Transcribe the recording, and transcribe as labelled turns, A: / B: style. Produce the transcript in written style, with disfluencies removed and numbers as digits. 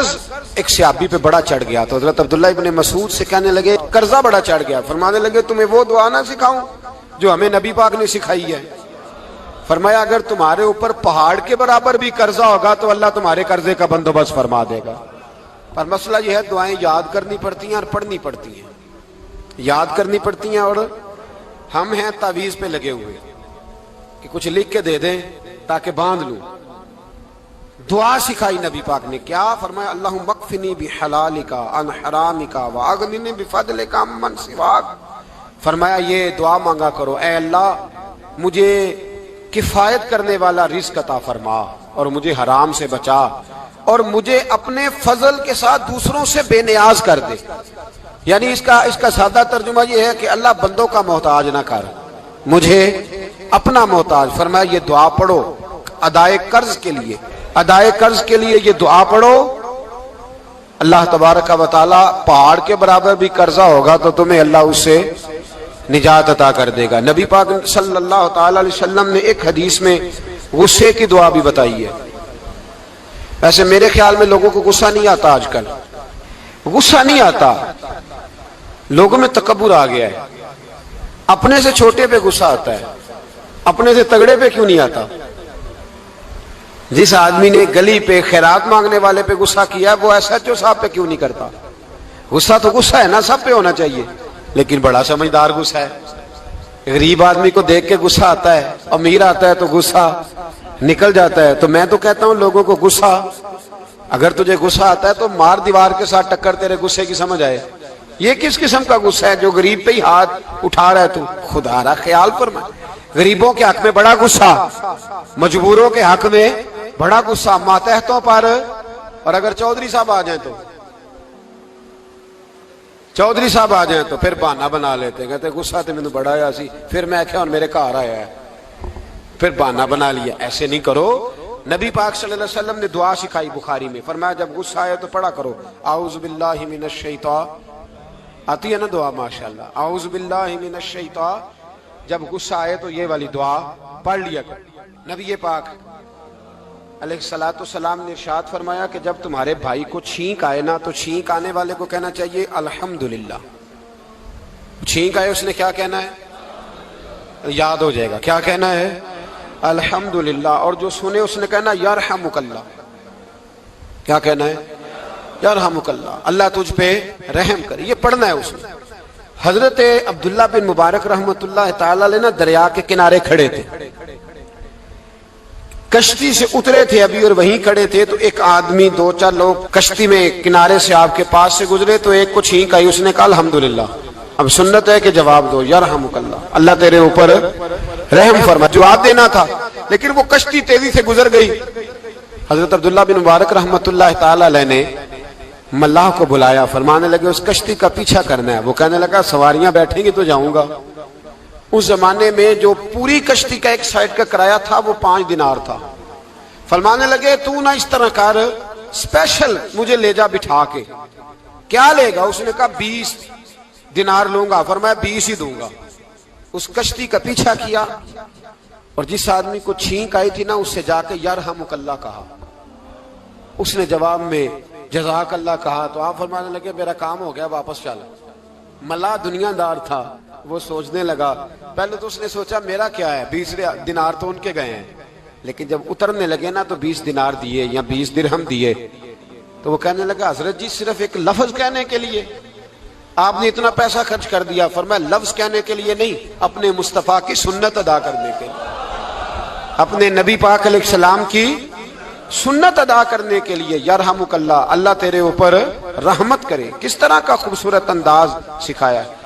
A: قرض ایک صحابی پہ بڑا چڑھ گیا تو حضرت عبداللہ ابن مسعود سے کہنے لگے قرضہ بڑا چڑھ گیا. فرمانے لگے تمہیں وہ دعا نہ سکھاؤں جو ہمیں نبی پاک نے سکھائی ہے. فرمایا اگر تمہارے اوپر پہاڑ کے برابر بھی قرضہ ہوگا تو اللہ تمہارے قرضے کا بندوبست فرما دے گا. پر مسئلہ یہ ہے دعائیں یاد کرنی پڑتی ہیں اور پڑھنی پڑتی ہیں. یاد کرنی پڑتی ہیں اور ہم ہیں تعویذ پہ لگے ہوئے کہ کچھ لکھ کے دے دیں تاکہ باندھ لوں. دعا سکھائی نبی پاک نے کیا فرمایا اللہم اکفنی بحلالک عن حرامک واغننی بفضلک عمن سواک. فرمایا یہ دعا مانگا کرو اے اللہ مجھے کفایت کرنے والا رزق عطا فرما اور مجھے حرام سے بچا اور مجھے اپنے فضل کے ساتھ دوسروں سے بے نیاز کر دے. یعنی اس کا سادہ ترجمہ یہ ہے کہ اللہ بندوں کا محتاج نہ کر مجھے اپنا محتاج. فرمایا یہ دعا پڑھو ادائے قرض کے لیے. ادائے قرض کے لیے یہ دعا پڑھو. اللہ تبارک و تعالی پہاڑ کے برابر بھی قرضہ ہوگا تو تمہیں اللہ اس سے نجات عطا کر دے گا. نبی پاک صلی اللہ تعالی علیہ وسلم نے ایک حدیث میں غصے کی دعا بھی بتائی ہے. ویسے میرے خیال میں لوگوں کو غصہ نہیں آتا. آج کل غصہ نہیں آتا. لوگوں میں تکبر آ گیا ہے. اپنے سے چھوٹے پہ غصہ آتا ہے, اپنے سے تگڑے پہ کیوں نہیں آتا؟ جس آدمی نے گلی پہ خیرات مانگنے والے پہ غصہ کیا وہ ایس ایچ او صاحب پہ کیوں نہیں کرتا؟ غصہ تو غصہ ہے نا, سب پہ ہونا چاہیے, لیکن بڑا سمجھدار غصہ ہے. غریب آدمی کو دیکھ کے غصہ آتا ہے, امیر آتا ہے تو غصہ نکل جاتا ہے. تو میں تو کہتا ہوں لوگوں کو غصہ, اگر تجھے غصہ آتا ہے تو مار دیوار کے ساتھ ٹکر تیرے غصے کی سمجھ آئے. یہ کس قسم کا غصہ ہے جو غریب پہ ہی ہاتھ اٹھا رہا ہے؟ تو خدا را خیال فرما. غریبوں کے حق میں بڑا غصہ, مجبوروں کے حق میں بڑا غصہ, ماتحتوں پر. اور اگر چودھری صاحب آ جائیں تو پھر بہانہ بنا لیتے, کہتے غصہ تو مجھے بڑا آیا سی, پھر میں کیا میرے گھر آیا ہے, پھر بہانہ بنا لیا. ایسے نہیں کرو. نبی پاک صلی اللہ علیہ وسلم نے دعا سکھائی بخاری میں. فرمایا جب غصہ آئے تو پڑھا کرو اعوذ باللہ من الشیطان. آتی ہے نا دعا ماشاءاللہ, اعوذ باللہ من الشیطان. جب غصہ آئے تو یہ والی دعا پڑھ لیا کرو. نبی پاک علیہ الصلوۃ والسلام نے ارشاد فرمایا کہ جب تمہارے بھائی کو چھینک آئے نا تو چھینک آنے والے کو کہنا چاہیے الحمدللہ. چھینک آئے اس نے کیا کہنا ہے؟ یاد ہو جائے گا کیا کہنا ہے؟ الحمدللہ. اور جو سنے اس نے کہنا یرحمک اللہ. کیا کہنا ہے؟ یرحمک اللہ, اللہ تجھ پہ رحم کرے. یہ پڑھنا ہے اس میں. حضرت عبداللہ بن مبارک رحمۃ اللہ تعالی علیہ نا دریا کے کنارے کھڑے تھے, کشتی سے اترے تھے ابھی اور وہیں کھڑے تھے. تو ایک آدمی, دو چار لوگ کشتی میں کنارے سے آپ کے پاس سے گزرے تو ایک کو چھینک آئی, اس نے کہا الحمدللہ. اب سنت ہے کہ جواب دو یرحمک اللہ, اللہ تیرے اوپر رحم فرما. جواب دینا تھا لیکن وہ کشتی تیزی سے گزر گئی. حضرت عبداللہ بن مبارک رحمۃ اللہ تعالی علیہ نے ملاح کو بلایا. فرمانے لگے اس کشتی کا پیچھا کرنا ہے. وہ کہنے لگا سواریاں بیٹھیں گی تو جاؤں گا. اس زمانے میں جو پوری کشتی کا ایک سائیڈ کا کرایہ تھا وہ 5 دینار تھا. فرمانے لگے تو نہ اس طرح کر, اسپیشل مجھے لے جا بٹھا کے. کیا لے گا؟ اس نے کہا 20 دینار لوں گا. فرمایا 20 ہی دوں گا. اس کشتی کا پیچھا کیا اور جس آدمی کو چھینک آئی تھی نا اس سے جا کے یرحمک اللہ کہا. اس نے جواب میں جزاک اللہ کہا. تو آپ فرمانے لگے میرا کام ہو گیا, واپس چل. ملا دنیا دار تھا, وہ سوچنے لگا. پہلے تو اس نے سوچا میرا کیا ہے, 20 دینار تو ان کے گئے ہیں. لیکن جب اترنے لگے نا تو 20 دینار دیے یا 20 درہم دیے. تو وہ کہنے لگا حضرت جی صرف ایک لفظ کہنے کے لیے آپ نے اتنا پیسہ خرچ کر دیا. فرمایا لفظ کہنے کے لیے نہیں, اپنے مصطفیٰ کی سنت ادا کرنے کے لیے, اپنے نبی پاک علیہ السلام کی سنت ادا کرنے کے لیے. یرحمک اللہ, اللہ تیرے اوپر رحمت کرے. کس طرح کا خوبصورت انداز سکھایا ہے.